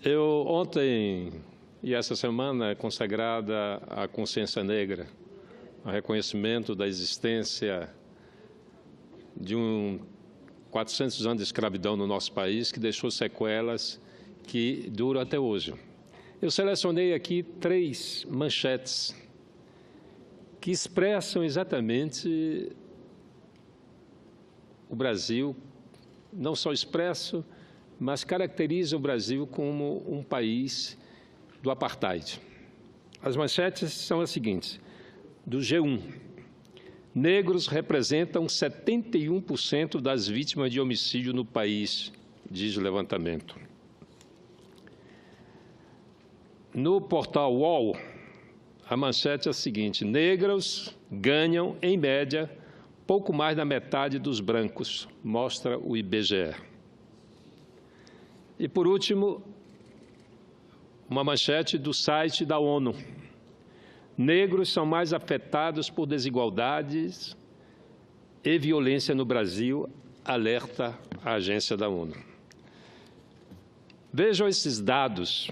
Eu ontem e essa semana é consagrada à consciência negra, ao reconhecimento da existência de 400 anos de escravidão no nosso país, que deixou sequelas que duram até hoje. Eu selecionei aqui 3 manchetes que expressam exatamente o Brasil, não só expresso, mas caracteriza o Brasil como um país do apartheid. As manchetes são as seguintes. Do G1, negros representam 71% das vítimas de homicídio no país, diz o levantamento. No portal UOL, a manchete é a seguinte: negros ganham, em média, pouco mais da metade dos brancos, mostra o IBGE. E, por último, uma manchete do site da ONU. Negros são mais afetados por desigualdades e violência no Brasil, alerta a agência da ONU. Vejam esses dados.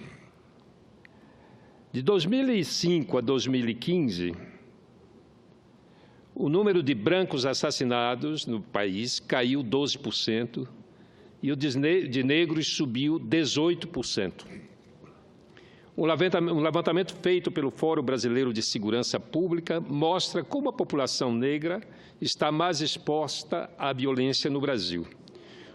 De 2005 a 2015, o número de brancos assassinados no país caiu 12%, e o de negros subiu 18%. Um levantamento feito pelo Fórum Brasileiro de Segurança Pública mostra como a população negra está mais exposta à violência no Brasil.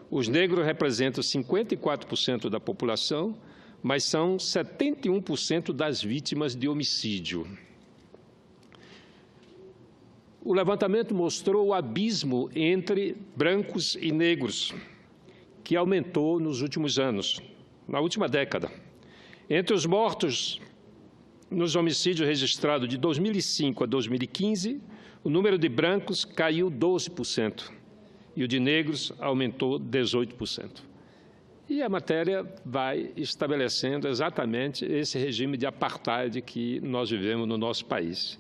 Os negros representam 54% da população, mas são 71% das vítimas de homicídio. O levantamento mostrou o abismo entre brancos e negros, que aumentou nos últimos anos, na última década. Entre os mortos nos homicídios registrados de 2005 a 2015, o número de brancos caiu 12% e o de negros aumentou 18%. E a matéria vai estabelecendo exatamente esse regime de apartheid que nós vivemos no nosso país.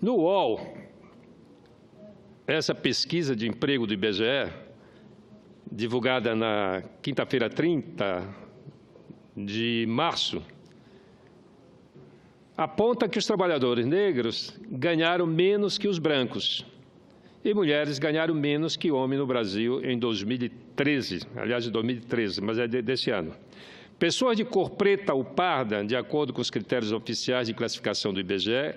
No UOL, essa pesquisa de emprego do IBGE, divulgada na quinta-feira 30 de março, aponta que os trabalhadores negros ganharam menos que os brancos e mulheres ganharam menos que homens no Brasil em 2013, aliás, de 2013, mas é desse ano. Pessoas de cor preta ou parda, de acordo com os critérios oficiais de classificação do IBGE,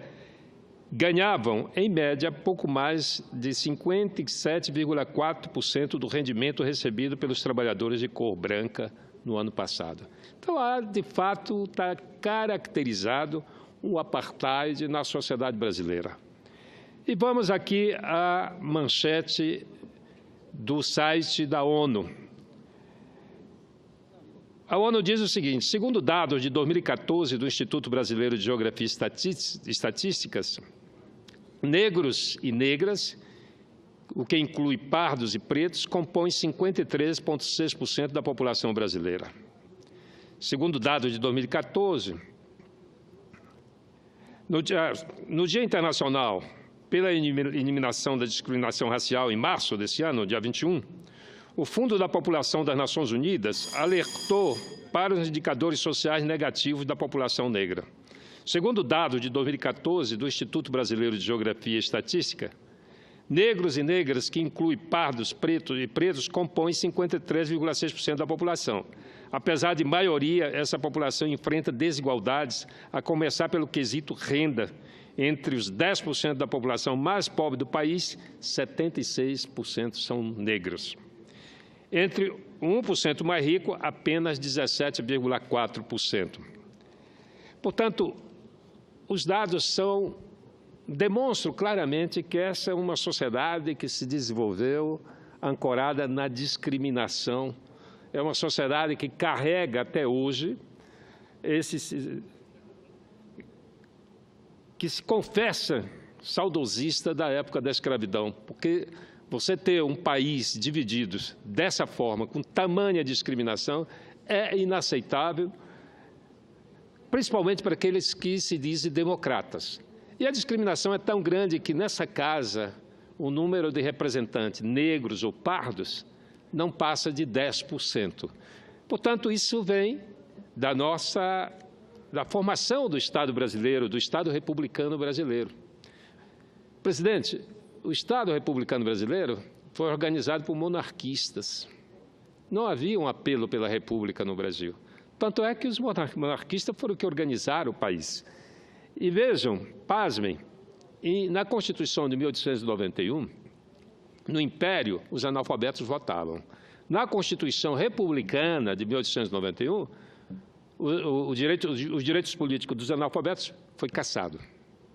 ganhavam, em média, pouco mais de 57,4% do rendimento recebido pelos trabalhadores de cor branca no ano passado. Então, de fato, está caracterizado um apartheid na sociedade brasileira. E vamos aqui à manchete do site da ONU. A ONU diz o seguinte: segundo dados de 2014 do Instituto Brasileiro de Geografia e Estatísticas, negros e negras, o que inclui pardos e pretos, compõem 53,6% da população brasileira. Segundo dados de 2014, no Dia Internacional pela Eliminação da Discriminação Racial, em março desse ano, dia 21, o Fundo da População das Nações Unidas alertou para os indicadores sociais negativos da população negra. Segundo dados de 2014 do Instituto Brasileiro de Geografia e Estatística, negros e negras, que inclui pardos, pretos e pretos, compõem 53,6% da população. Apesar de maioria, essa população enfrenta desigualdades, a começar pelo quesito renda. Entre os 10% da população mais pobre do país, 76% são negros. Entre o 1% mais rico, apenas 17,4%. Portanto, os dados demonstram claramente que essa é uma sociedade que se desenvolveu ancorada na discriminação. É uma sociedade que carrega até hoje que se confessa saudosista da época da escravidão, porque você ter um país dividido dessa forma, com tamanha discriminação, é inaceitável, principalmente para aqueles que se dizem democratas. E a discriminação é tão grande que, nessa casa, o número de representantes negros ou pardos não passa de 10%. Portanto, isso vem da formação do Estado brasileiro, do Estado republicano brasileiro. Presidente, o Estado republicano brasileiro foi organizado por monarquistas. Não havia um apelo pela República no Brasil. Tanto é que os monarquistas foram que organizaram o país. E vejam, pasmem, na Constituição de 1891, no Império, os analfabetos votavam. Na Constituição republicana de 1891, os direitos políticos dos analfabetos foi cassado,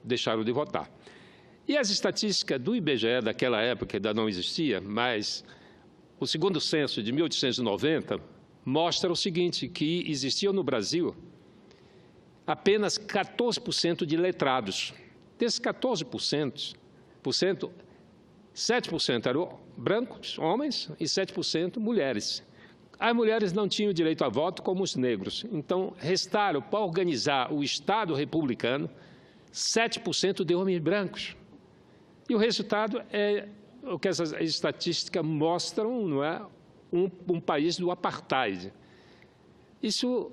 deixaram de votar. E as estatísticas do IBGE daquela época ainda não existia, mas o segundo censo de 1890 mostra o seguinte, que existiam no Brasil apenas 14% de letrados. Desses 14%, 7% eram brancos, homens, e 7% mulheres. As mulheres não tinham direito a voto como os negros. Então, restaram para organizar o Estado republicano 7% de homens brancos. E o resultado é o que essas estatísticas mostram, não é? Um país do apartheid. Isso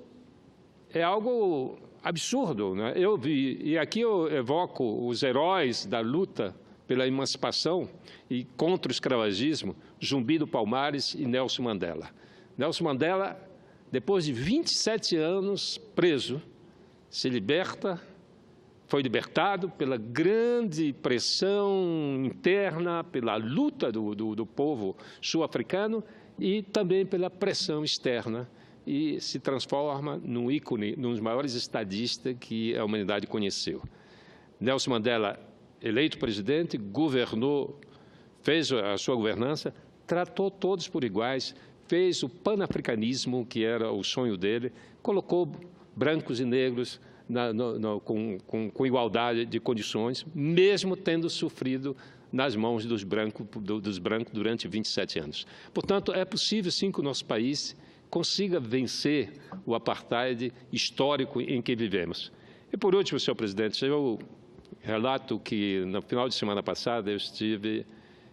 é algo absurdo, né? Eu vi, e aqui eu evoco os heróis da luta pela emancipação e contra o escravagismo, Zumbi do Palmares e Nelson Mandela. Nelson Mandela, depois de 27 anos preso, se liberta, foi libertado pela grande pressão interna, pela luta do povo sul-africano e também pela pressão externa, e se transforma num ícone, num dos maiores estadistas que a humanidade conheceu. Nelson Mandela, eleito presidente, governou, fez a sua governança, tratou todos por iguais, fez o panafricanismo, que era o sonho dele, colocou brancos e negros com igualdade de condições, mesmo tendo sofrido nas mãos dos brancos durante 27 anos. Portanto, é possível, sim, que o nosso país consiga vencer o apartheid histórico em que vivemos. E, por último, senhor presidente, eu relato que, no final de semana passada, eu estive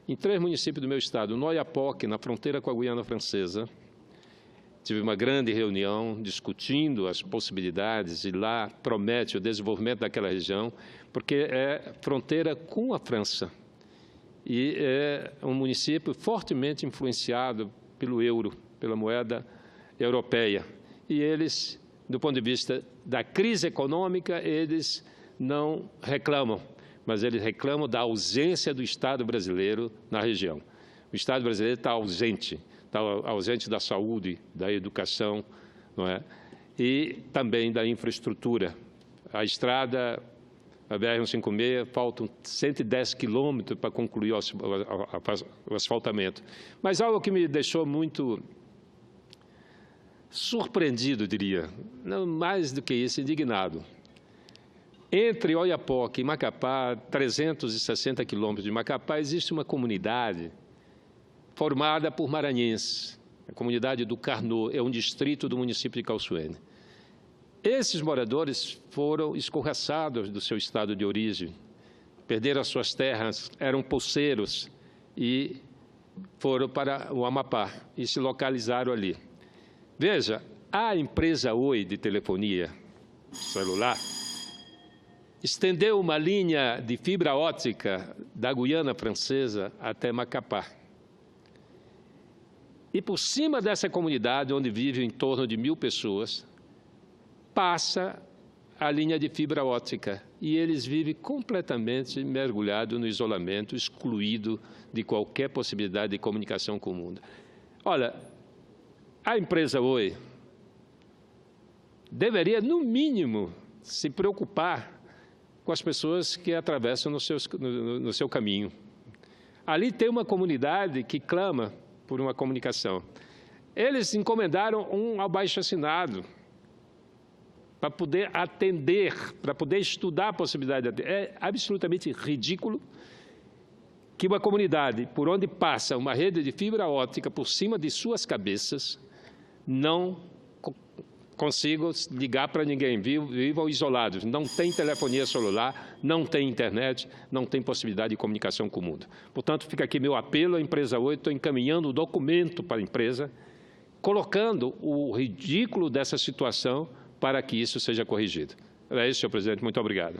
em 3 municípios do meu estado, no Oiapoque, na fronteira com a Guiana Francesa. Tive uma grande reunião discutindo as possibilidades e lá promete o desenvolvimento daquela região, porque é fronteira com a França e é um município fortemente influenciado pelo euro, pela moeda europeia. E eles, do ponto de vista da crise econômica, eles não reclamam, mas eles reclamam da ausência do Estado brasileiro na região. O Estado brasileiro está ausente da saúde, da educação, não é? E também da infraestrutura. A estrada, a BR-156, faltam 110 quilômetros para concluir o asfaltamento. Mas algo que me deixou muito surpreendido, diria, não mais do que isso, indignado. Entre Oiapoque e Macapá, 360 quilômetros de Macapá, existe uma comunidade formada por maranhenses. A comunidade do Carnô é um distrito do município de Calçoene. Esses moradores foram escorraçados do seu estado de origem, perderam as suas terras, eram poceiros e foram para o Amapá e se localizaram ali. Veja, a empresa Oi de telefonia celular estendeu uma linha de fibra óptica da Guiana Francesa até Macapá. E por cima dessa comunidade, onde vive em torno de 1.000 pessoas, passa a linha de fibra óptica e eles vivem completamente mergulhados no isolamento, excluído de qualquer possibilidade de comunicação com o mundo. Olha, a empresa Oi deveria, no mínimo, se preocupar com as pessoas que atravessam no seu caminho. Ali tem uma comunidade que clama por uma comunicação. Eles encomendaram um abaixo-assinado para poder atender, para poder estudar a possibilidade de atender. É absolutamente ridículo que uma comunidade, por onde passa uma rede de fibra óptica por cima de suas cabeças, não consigam ligar para ninguém, vivam isolados, não tem telefonia celular, não tem internet, não tem possibilidade de comunicação com o mundo. Portanto, fica aqui meu apelo à empresa Oi, estou encaminhando o documento para a empresa, colocando o ridículo dessa situação para que isso seja corrigido. Era isso, senhor presidente. Muito obrigado.